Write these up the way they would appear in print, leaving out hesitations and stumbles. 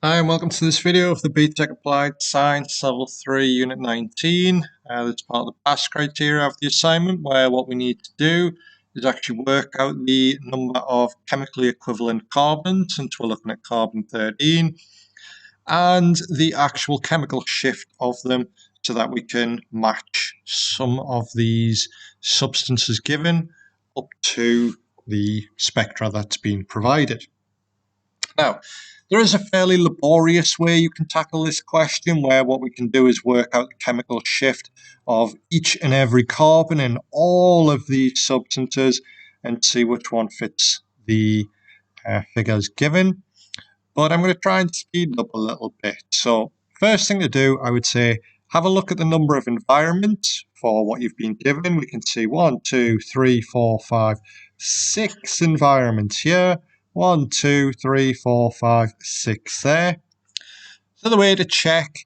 Hi and welcome to this video of the BTEC Applied Science Level 3 Unit 19. That's part of the pass criteria of the assignment, where what we need to do is actually work out the number of chemically equivalent carbons, since we're looking at carbon 13, and the actual chemical shift of them so that we can match some of these substances given up to the spectra that's been provided. Now, there is a fairly laborious way you can tackle this question, where what we can do is work out the chemical shift of each and every carbon in all of these substances and see which one fits the figures given. But I'm going to try and speed it up a little bit. So first thing to do, I would say, have a look at the number of environments for what you've been given. We can see 1, 2, 3, 4, 5, 6 environments here. 1, 2, 3, 4, 5, 6 there. So the way to check,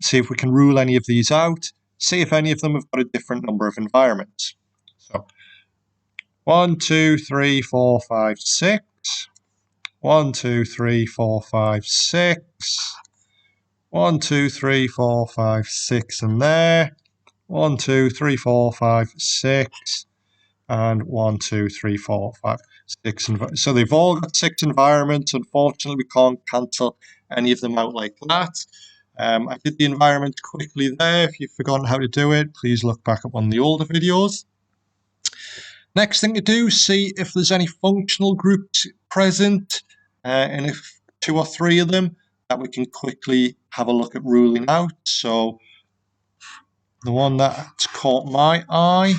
see if we can rule any of these out, see if any of them have got a different number of environments. So 1, 2, 3, 4, 5, 6. 1, 2, 3, 4, 5, 6. 1, 2, 3, 4, 5, 6 and there. 1, 2, 3, 4, 5, 6. And 1, 2, 3, 4, 5, 6. So they've all got 6 environments. Unfortunately, we can't cancel any of them out like that. I did the environment quickly there. If you've forgotten how to do it, please look back at one of the older videos. Next thing to do, see if there's any functional groups present, and if 2 or 3 of them, that we can quickly have a look at ruling out. So the one that's caught my eye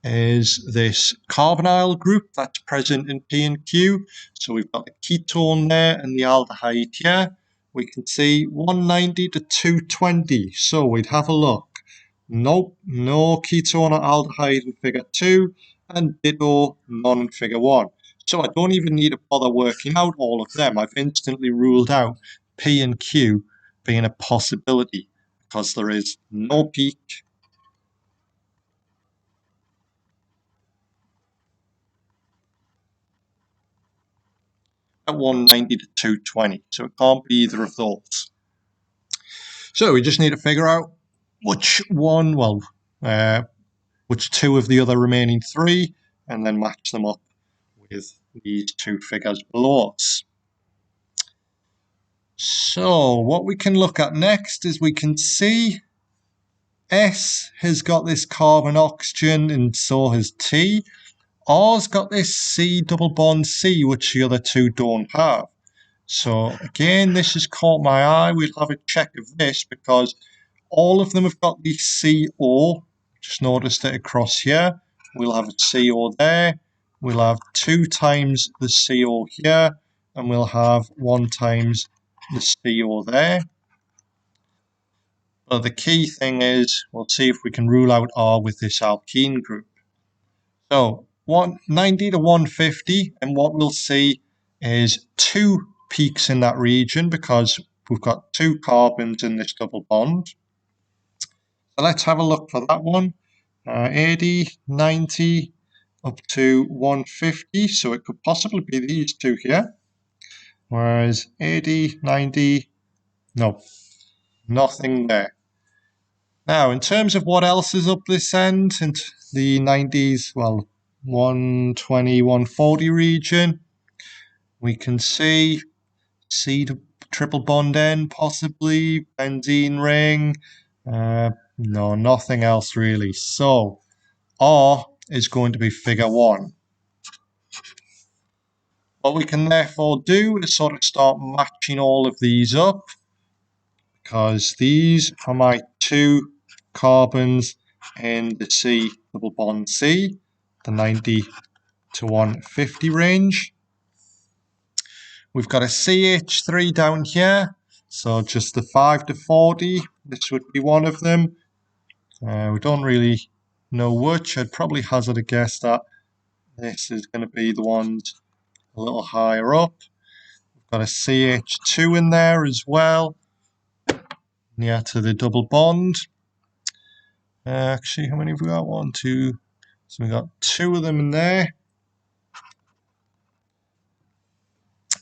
is this carbonyl group that's present in P and Q. So we've got the ketone there and the aldehyde here. We can see 190 to 220. So we'd have a look. Nope, no ketone or aldehyde in figure 2, and ditto, none in figure 1. So I don't even need to bother working out all of them. I've instantly ruled out P and Q being a possibility because there is no peak at 190 to 220. So it can't be either of those. So we just need to figure out which one, which 2 of the other remaining 3, and then match them up with these 2 figures below us. So what we can look at next is we can see S has got this carbon oxygen and so has T. R's got this C double bond C, which the other 2 don't have. So again, this has caught my eye. We'll have a check of this because all of them have got the CO. Just noticed it across here. We'll have a CO there. We'll have 2 times the CO here, and we'll have 1 times the CO there. But the key thing is, we'll see if we can rule out R with this alkene group. So 190 to 150, and what we'll see is 2 peaks in that region because we've got 2 carbons in this double bond. So let's have a look for that one. 80, 90, up to 150. So it could possibly be these 2 here. Whereas 80, 90, no, nothing there. Now, in terms of what else is up this end, into the 90s, well, 120, 140 region, we can see C triple bond N, possibly, benzene ring. No, nothing else really. So R is going to be figure 1. What we can therefore do is sort of start matching all of these up, because these are my 2 carbons in the C double bond C, the 90 to 150 range. We've got a CH3 down here, so just the 5 to 40, this would be one of them. We don't really know which. I'd probably hazard a guess that this is going to be the ones a little higher up. We've got a CH2 in there as well, near to the double bond. Actually, how many have we got? 1, 2. So we got 2 of them in there.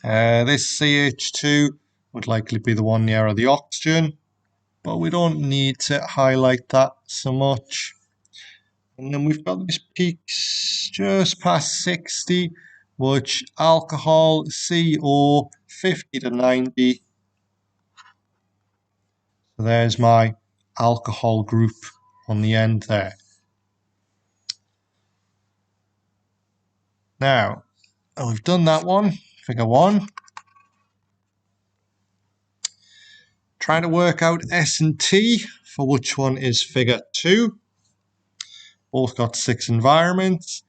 This CH2 would likely be the one nearer the oxygen, but we don't need to highlight that so much. And then we've got these peaks just past 60, which alcohol, CO, 50 to 90. So there's my alcohol group on the end there. Now, we've done that one, figure 1. Trying to work out S and T for which one is figure 2. Both got 6 environments.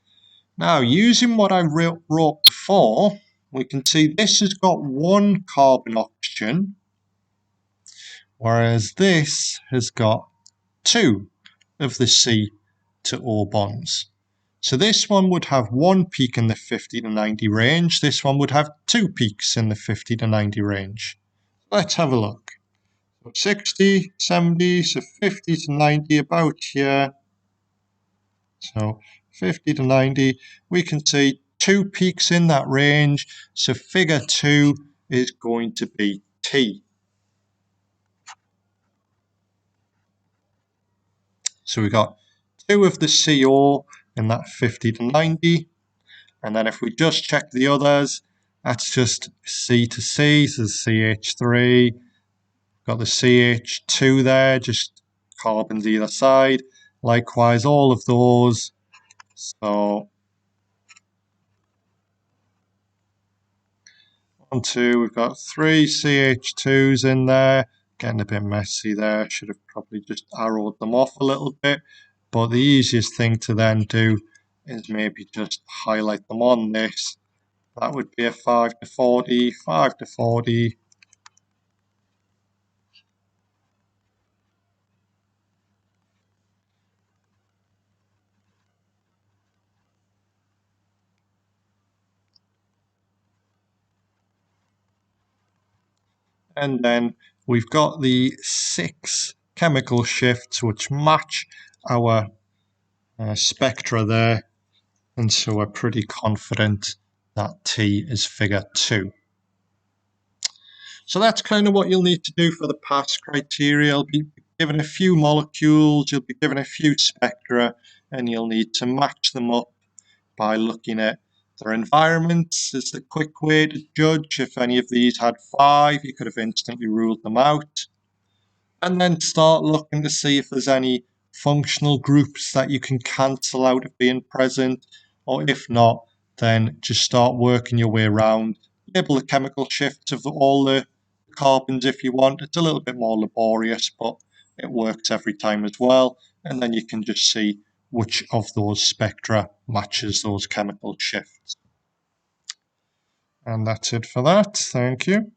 Now, using what I wrote before, we can see this has got 1 carbon oxygen, whereas this has got 2 of the C to O bonds. So this one would have 1 peak in the 50 to 90 range. This one would have 2 peaks in the 50 to 90 range. Let's have a look. So 60, 70, so 50 to 90 about here. So 50 to 90, we can see 2 peaks in that range. So figure 2 is going to be T. So we got 2 of the CO in that 50 to 90. And then if we just check the others, that's just C to C, so CH3. Got the CH2 there, just carbons either side. Likewise, all of those. So 1, 2, we've got 3 CH2s in there. Getting a bit messy there. Should have probably just arrowed them off a little bit. But the easiest thing to then do is maybe just highlight them on this. That would be a 5 to 40, 5 to 40. And then we've got the 6 chemical shifts which match our spectra there. And so we're pretty confident that T is figure 2. So that's kind of what you'll need to do for the pass criteria. You'll be given a few molecules, you'll be given a few spectra, and you'll need to match them up by looking at their environments. It's a quick way to judge. If any of these had 5, you could have instantly ruled them out. And then start looking to see if there's any functional groups that you can cancel out of being present, or if not, then just start working your way around. Label the chemical shifts of all the carbons if you want. It's a little bit more laborious, but it works every time as well. And then you can just see which of those spectra matches those chemical shifts. And that's it for that. Thank you.